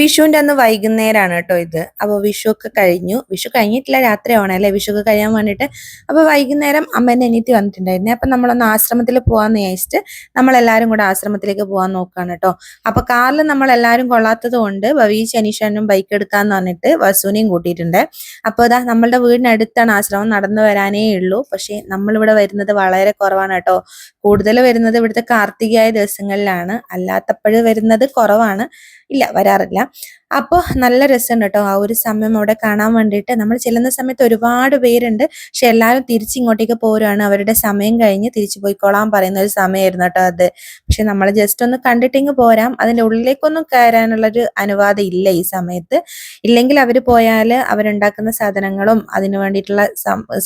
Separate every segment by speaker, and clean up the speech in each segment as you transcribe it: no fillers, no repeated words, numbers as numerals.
Speaker 1: വിഷുവിന്റെ അന്ന് വൈകുന്നേരമാണ് കേട്ടോ ഇത്. അപ്പോൾ വിഷു ഒക്കെ കഴിഞ്ഞു. വിഷു കഴിഞ്ഞിട്ടില്ല, രാത്രിയാവണം അല്ലേ വിഷു ഒക്കെ കഴിയാൻ വേണ്ടിയിട്ട്. അപ്പോൾ വൈകുന്നേരം അമ്മേൻ്റെ അനിയത്തി വന്നിട്ടുണ്ടായിരുന്നേ. അപ്പം നമ്മളൊന്ന് ആശ്രമത്തിൽ പോകാമെന്ന് വിചാരിച്ചിട്ട് നമ്മളെല്ലാവരും കൂടെ ആശ്രമത്തിലേക്ക് പോകാൻ നോക്കുകയാണ് കേട്ടോ. അപ്പോൾ കാറിൽ നമ്മളെല്ലാവരും കൊള്ളാത്തത് കൊണ്ട് ഭവീഷ് അനീഷനും ബൈക്ക് എടുക്കാന്ന് പറഞ്ഞിട്ട് വസുവിനെയും കൂട്ടിയിട്ടുണ്ട്. അപ്പോൾ ഇതാ നമ്മളുടെ വീടിനടുത്താണ് ആശ്രമം, നടന്നു വരാനേ ഉള്ളൂ. പക്ഷേ നമ്മളിവിടെ വരുന്നത് വളരെ കുറവാണ് കേട്ടോ. കൂടുതൽ വരുന്നത് ഇവിടുത്തെ കാർത്തികയായ ദിവസങ്ങളിലാണ്, അല്ലാത്തപ്പോഴും വരുന്നത് കുറവാണ്. ഇല്ല, വരാറില്ല. അപ്പോൾ നല്ല രസമുണ്ട് കേട്ടോ ആ ഒരു സമയം അവിടെ കാണാൻ വേണ്ടിയിട്ട്. നമ്മൾ ചെല്ലുന്ന സമയത്ത് ഒരുപാട് പേരുണ്ട്, പക്ഷെ എല്ലാവരും തിരിച്ചിങ്ങോട്ടേക്ക് പോരുവാണ്. അവരുടെ സമയം കഴിഞ്ഞ് തിരിച്ചു പോയിക്കോളാൻ പറയുന്ന ഒരു സമയമായിരുന്നു കേട്ടോ അത്. പക്ഷെ നമ്മൾ ജസ്റ്റ് ഒന്ന് കണ്ടിട്ടിങ്ങ് പോരാം, അതിൻ്റെ ഉള്ളിലേക്കൊന്നും കയറാനുള്ളൊരു അനുവാദം ഇല്ല ഈ സമയത്ത്. ഇല്ലെങ്കിൽ അവർ പോയാൽ അവരുണ്ടാക്കുന്ന സാധനങ്ങളും അതിന് വേണ്ടിയിട്ടുള്ള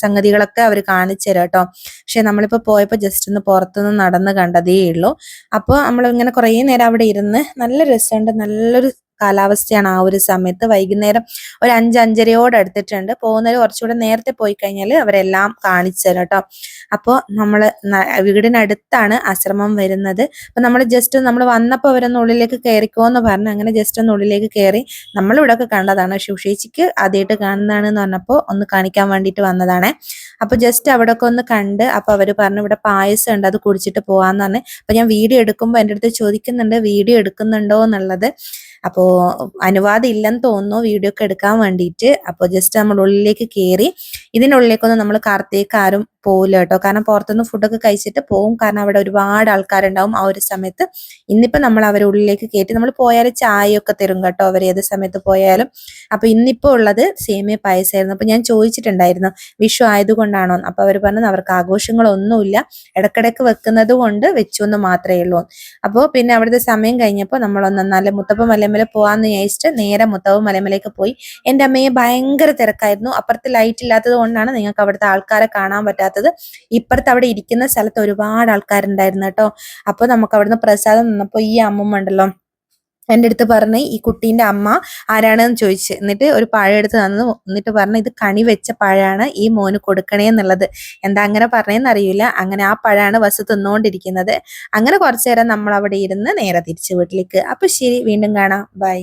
Speaker 1: സംഗതികളൊക്കെ അവർ കാണിച്ചു തരാം കേട്ടോ. പക്ഷെ നമ്മളിപ്പോൾ പോയപ്പോൾ ജസ്റ്റ് ഒന്ന് പുറത്തുനിന്ന് നടന്ന് കണ്ടതേ ഉള്ളൂ. അപ്പോൾ നമ്മളിങ്ങനെ കുറേ നേരം അവിടെ ഇരുന്ന് നല്ല രസമുണ്ട്. നല്ലൊരു കാലാവസ്ഥയാണ് ആ ഒരു സമയത്ത്. വൈകുന്നേരം ഒരു 5-5:30 അടുത്തിട്ടുണ്ട്. പോകുന്നവർ കുറച്ചുകൂടെ നേരത്തെ പോയി കഴിഞ്ഞാൽ അവരെല്ലാം കാണിച്ചു തരാം കേട്ടോ. അപ്പോൾ നമ്മൾ വീടിനടുത്താണ് ആശ്രമം വരുന്നത്. അപ്പം നമ്മൾ വന്നപ്പോൾ അവരൊന്ന് ഉള്ളിലേക്ക് കയറിക്കോന്ന് പറഞ്ഞു. അങ്ങനെ ജസ്റ്റ് ഒന്ന് ഉള്ളിലേക്ക് കയറി. നമ്മളിവിടെ ഒക്കെ കണ്ടതാണ്, ഉഷേച്ചിക്ക് ആദ്യമായിട്ട് കാണുന്നതാണ് എന്ന് പറഞ്ഞപ്പോൾ ഒന്ന് കാണിക്കാൻ വേണ്ടിയിട്ട് വന്നതാണ്. അപ്പോൾ ജസ്റ്റ് അവിടെ ഒക്കെ ഒന്ന് കണ്ട് അപ്പോൾ അവർ പറഞ്ഞു ഇവിടെ പായസം ഉണ്ട്, അത് കുടിച്ചിട്ട് പോകാമെന്ന് പറഞ്ഞു. അപ്പോൾ ഞാൻ വീഡിയോ എടുക്കുമ്പോൾ എൻ്റെ അടുത്ത് ചോദിക്കുന്നുണ്ട് വീഡിയോ എടുക്കുന്നുണ്ടോ എന്നുള്ളത്. അപ്പോൾ അനുവാദം ഇല്ലെന്ന് തോന്നുന്നു വീഡിയോ ഒക്കെ എടുക്കാൻ വേണ്ടിയിട്ട്. അപ്പോൾ ജസ്റ്റ് നമ്മൾ ഉള്ളിലേക്ക് കയറി. ഇതിനുള്ളിലേക്കൊന്നും നമ്മൾ കാർത്തിക് ആരും പോകില്ല കേട്ടോ, കാരണം പുറത്തുനിന്ന് ഫുഡൊക്കെ കഴിച്ചിട്ട് പോകും. കാരണം അവിടെ ഒരുപാട് ആൾക്കാരുണ്ടാവും ആ ഒരു സമയത്ത്. ഇന്നിപ്പോൾ നമ്മൾ അവരെ ഉള്ളിലേക്ക് കയറ്റി. നമ്മൾ പോയാൽ ചായയൊക്കെ തരും കേട്ടോ അവർ ഏത് സമയത്ത് പോയാലും. അപ്പോൾ ഇന്നിപ്പോൾ ഉള്ളത് സേമിയ പായസമായിരുന്നു. അപ്പോൾ ഞാൻ ചോദിച്ചിട്ടുണ്ടായിരുന്നു വിഷു ആയതുകൊണ്ടാണോ. അപ്പോൾ അവർ പറഞ്ഞത് അവർക്ക് ആഘോഷങ്ങളൊന്നുമില്ല, ഇടക്കിടക്ക് വെക്കുന്നത് കൊണ്ട് വെച്ചു എന്ന് മാത്രമേ ഉള്ളൂ. അപ്പോൾ പിന്നെ അവിടുത്തെ സമയം കഴിഞ്ഞപ്പോൾ നമ്മളൊന്ന് നല്ല മുത്തപ്പ മലമേലെ പോകാമെന്ന് വിചാരിച്ചിട്ട് നേരെ മുത്തപ്പ മലമേലേക്ക് പോയി. എൻ്റെ അമ്മയെ ഭയങ്കര തിരക്കായിരുന്നു. അപ്പുറത്ത് ലൈറ്റ് ഇല്ലാത്തത് കൊണ്ടാണ് നിങ്ങൾക്ക് അവിടുത്തെ ആൾക്കാരെ കാണാൻ പറ്റാത്തത്. ഇപ്പുറത്ത് അവിടെ ഇരിക്കുന്ന സ്ഥലത്ത് ഒരുപാട് ആൾക്കാരുണ്ടായിരുന്നു കേട്ടോ. അപ്പോൾ നമുക്ക് അവിടുന്ന് പ്രസാദം നിന്നപ്പോൾ ഈ അമ്മമ്മ ഉണ്ടല്ലോ എൻ്റെ അടുത്ത് പറഞ്ഞ് ഈ കുട്ടീൻ്റെ അമ്മ ആരാണെന്ന് ചോദിച്ച്. എന്നിട്ട് ഒരു പഴം എടുത്ത് തന്നു. എന്നിട്ട് പറഞ്ഞു ഇത് കണി വെച്ച പഴമാണ്, ഈ മോന് കൊടുക്കണേ എന്നുള്ളത്. എന്താ അങ്ങനെ പറഞ്ഞതെന്ന് അറിയില്ല. അങ്ങനെ ആ പഴമാണ് വസു തിന്നുകൊണ്ടിരിക്കുന്നത്. അങ്ങനെ കുറച്ചു നേരം നമ്മൾ അവിടെ ഇരുന്ന് നേരെ തിരിച്ച് വീട്ടിലേക്ക്. അപ്പോൾ ശരി, വീണ്ടും കാണാം, ബൈ.